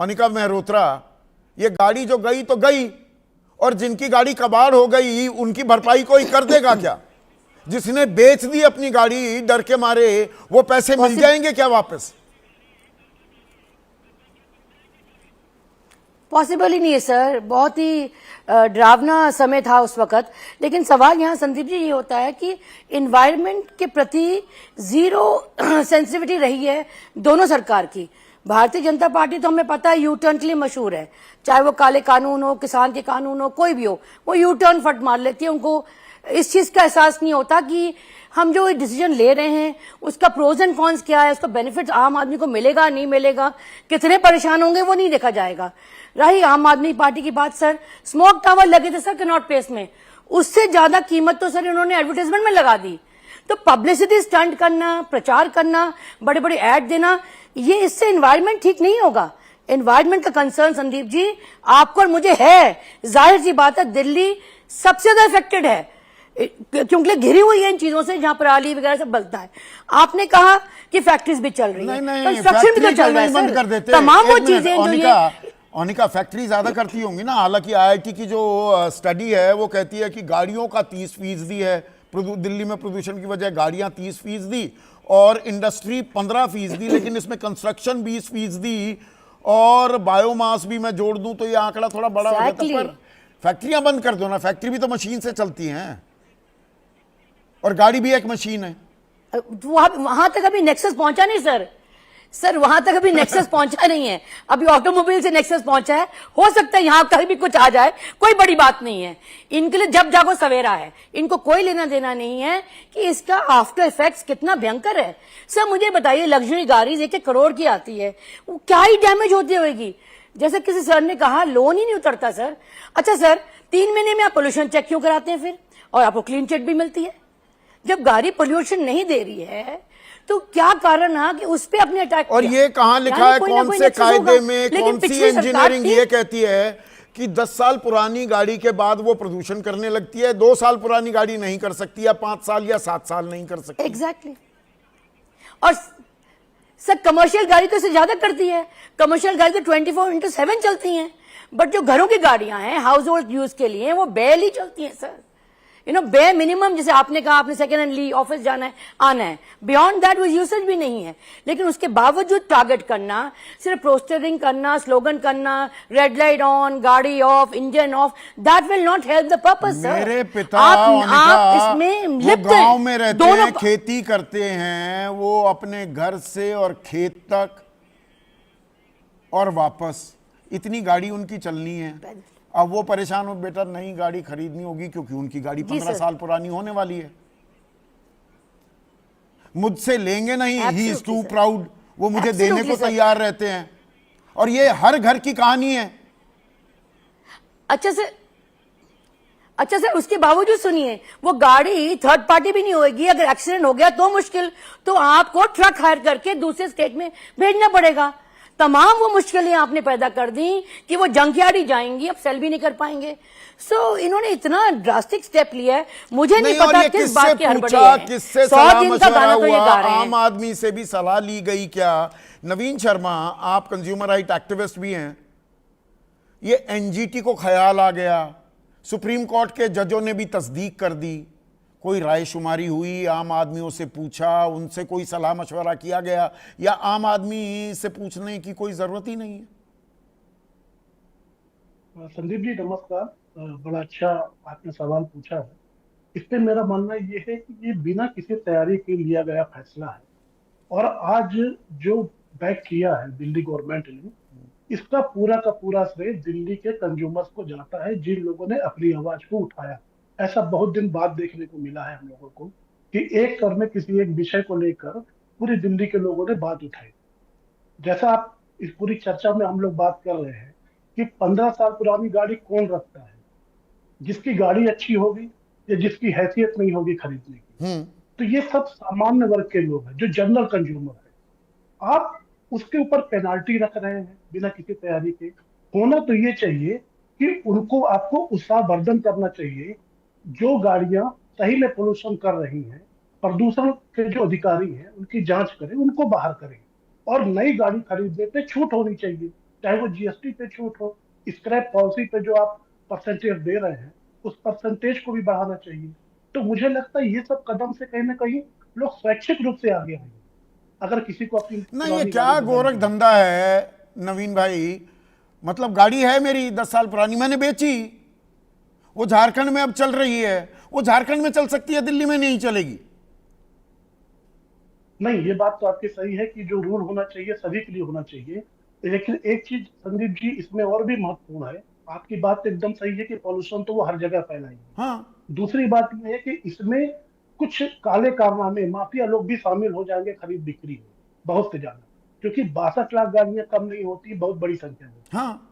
अनिका मेहरोत्रा, ये गाड़ी जो गई तो गई, और जिनकी गाड़ी कबाड़ हो गई उनकी भरपाई कोई कर देगा क्या? जिसने बेच दी अपनी गाड़ी डर के मारे, वो पैसे मिल जाएंगे क्या वापस? पॉसिबल ही नहीं है सर, बहुत ही डरावना समय था उस वक्त। लेकिन सवाल यहाँ संदीप जी ये होता है कि इन्वायरमेंट के प्रति जीरो सेंसिटिविटी रही है दोनों सरकार की। भारतीय जनता पार्टी तो हमें पता है यू टर्न के लिए मशहूर है, चाहे वो काले कानून हो, किसान के कानून हो, कोई भी हो, वो यू टर्न फट मार लेती है। उनको इस चीज का एहसास नहीं होता कि हम जो डिसीजन ले रहे हैं उसका प्रोज एंड कॉन्स क्या है, उसका बेनिफिट आम आदमी को मिलेगा नहीं मिलेगा, कितने परेशान होंगे वो नहीं देखा जाएगा। रही आम आदमी पार्टी की बात सर, स्मोक टावर लगे थे सर कनॉट प्लेस में, उससे ज्यादा कीमत तो सर इन्होंने एडवर्टाइजमेंट में लगा दी। तो पब्लिसिटी स्टंट करना, प्रचार करना, बड़े बड़े ऐड देना, ये इससे एनवायरमेंट ठीक नहीं होगा। एनवायरमेंट का कंसर्न संदीप जी आपको और मुझे है, जाहिर सी बात है दिल्ली सबसे ज्यादा इफेक्टेड है क्योंकि घिरी हुई है इन चीजों से जहां पराली वगैरह सब बलता है। आपने कहा कि फैक्ट्रीज भी चल रही है, कंस्ट्रक्शन भी तो चल रहा है, बंद कर देते तमाम वो चीजें जो ये अनिका फैक्ट्री ज्यादा करती होंगी ना। हालांकि आईआईटी की जो स्टडी है वो कहती है कि गाड़ियों का 30% है दिल्ली में प्रदूषण की वजह, गाड़ियां 30% और इंडस्ट्री 15%, लेकिन इसमें कंस्ट्रक्शन 20% और बायोमास भी मैं जोड़ दूं तो ये आंकड़ा थोड़ा बड़ा हो जाता है। पर फैक्ट्रियां बंद कर दो ना, फैक्ट्री भी तो मशीन से चलती हैं और गाड़ी भी एक मशीन है। वहां तक अभी नेक्सस पहुंचा नहीं सर वहां तक अभी नेक्सस पहुंचा नहीं है। अभी ऑटोमोबाइल से नेक्सस पहुंचा है, हो सकता है यहां कहीं भी कुछ आ जाए, कोई बड़ी बात नहीं है। इनके लिए जब जागो सवेरा है, इनको कोई लेना देना नहीं है कि इसका आफ्टर इफेक्ट्स कितना भयंकर है। सर मुझे बताइए, लग्जरी गाड़ी 1-1 करोड़ की आती है, वो क्या ही डैमेज होती होगी। जैसे किसी सर ने कहा लोन ही नहीं उतरता सर। अच्छा सर 3 महीने में आप पोल्यूशन चेक क्यों कराते हैं फिर, और आपको क्लीन चिट भी मिलती है? जब गाड़ी पोल्यूशन नहीं दे रही है तो क्या कारण है कि उस पे अपने अटैक और ये कहां लिखा है, कौन से कायदे में, कौन सी इंजीनियरिंग ये कहती है कि 10 साल पुरानी गाड़ी के बाद वो प्रदूषण करने लगती है, 2 साल पुरानी गाड़ी नहीं कर सकती, या 5 साल या 7 साल नहीं कर सकती। एग्जैक्टली। और सर कमर्शियल गाड़ी तो इससे ज्यादा करती है, कमर्शियल गाड़ी तो 24/7 चलती हैं, बट जो घरों की गाड़ियां हैं हाउस होल्ड यूज के लिए वो बेल ही चलती हैं सर। बे मिनिमम, जैसे आपने कहा आपने सेकेंड हैंड ली, ऑफिस जाना है आना है, बियॉन्ड दैट वो यूसेज भी नहीं है। लेकिन उसके बावजूद टारगेट करना, सिर्फ पोस्टरिंग करना, स्लोगन करना, रेड लाइट ऑन, गाड़ी of, engine of, that will not help the purpose sir. मेरे पिता आप इसमें लिप्त हैं, गांव में रहते हैं, खेती करते हैं, वो अपने घर से और खेत तक और वापस, इतनी गाड़ी उनकी चलनी है। अब वो परेशान हो, बेटा नई गाड़ी खरीदनी होगी क्योंकि उनकी गाड़ी 15 साल पुरानी होने वाली है, मुझसे लेंगे नहीं, ही इज टू प्राउड, वो मुझे देने को तैयार रहते हैं, और ये हर घर की कहानी है। अच्छा सर उसके बावजूद सुनिए, वो गाड़ी थर्ड पार्टी भी नहीं होगी, अगर एक्सीडेंट हो गया तो मुश्किल, तो आपको ट्रक हायर करके दूसरे स्टेट में भेजना पड़ेगा। तमाम वो मुश्किलें आपने पैदा कर दी कि वो जंकयार्ड ही जाएंगी, अब सेल भी नहीं कर पाएंगे। सो इन्होंने इतना ड्रास्टिक स्टेप लिया है, मुझे नहीं पता किस बात की हड़बड़ी है। किससे सलाह मशवरा हुआ, आम आदमी से भी सलाह ली गई क्या? नवीन शर्मा, आप कंज्यूमर राइट एक्टिविस्ट भी हैं, ये एनजीटी को ख्याल आ गया, सुप्रीम कोर्ट के जजों ने भी तस्दीक कर दी, कोई रायशुमारी हुई, आम आदमियों से पूछा, उनसे कोई सलाह मशवरा किया गया, या आम आदमी से पूछने की कोई जरूरत ही नहीं है? संदीप जी नमस्कार, बड़ा अच्छा आपने सवाल पूछा है। इस पे मेरा मानना ये है कि ये बिना किसी तैयारी के लिया गया फैसला है, और आज जो बैक किया है दिल्ली गवर्नमेंट ने, इसका पूरा का पूरा श्रेय दिल्ली के कंज्यूमर्स को जाता है, जिन लोगों ने अपनी आवाज को उठाया। ऐसा बहुत दिन बाद देखने को मिला है हम लोगों को कि एक कर में किसी एक विषय को लेकर पूरी दिल्ली के लोगों ने बात उठाई। जैसा आप इस पूरी चर्चा में हम लोग बात कर रहे हैं कि 15 साल पुरानी गाड़ी कौन रखता है, जिसकी गाड़ी अच्छी होगी या जिसकी हैसियत नहीं होगी खरीदने की। तो ये सब सामान्य वर्ग के लोग हैं जो जनरल कंज्यूमर है। आप उसके ऊपर पेनाल्टी रख रहे हैं बिना किसी तैयारी के। होना तो ये चाहिए कि उनको आपको उत्साहवर्धन करना चाहिए, जो गाड़ियां सही में पोल्यूशन कर रही हैं, प्रदूषण के जो अधिकारी हैं उनकी जांच करें, उनको बाहर करें, और नई गाड़ी खरीदने पे छूट होनी चाहिए। चाहे वो जीएसटी पे छूट हो, स्क्रैप पॉलिसी पे जो आप परसेंटेज दे रहे हैं उस परसेंटेज को भी बढ़ाना चाहिए। तो मुझे लगता है ये सब कदम से कहीं ना कहीं लोग स्वैच्छिक रूप से आगे आएंगे अगर किसी को अपनी ना ये पुरानी गाड़ी क्या गोरख बदलनी है। धंधा है नवीन भाई। मतलब गाड़ी है मेरी 10 साल पुरानी, मैंने बेची, वो झारखंड में अब चल रही है, वो झारखंड में चल सकती है, दिल्ली में नहीं चलेगी। नहीं, ये बात तो आपकी सही है कि जो रूल होना चाहिए सभी के लिए होना चाहिए। लेकिन एक चीज संदीप जी इसमें और भी महत्वपूर्ण है। आपकी बात एकदम सही है कि पॉल्यूशन तो वो हर जगह फैलाएंगे। हाँ। दूसरी बात यह है कि इसमें कुछ काले कारनामे माफिया लोग भी शामिल हो जाएंगे खरीद बिक्री में, बहुत से ज्यादा, क्योंकि 62 लाख गाड़ियां कम नहीं होती, बहुत बड़ी संख्या है। हाँ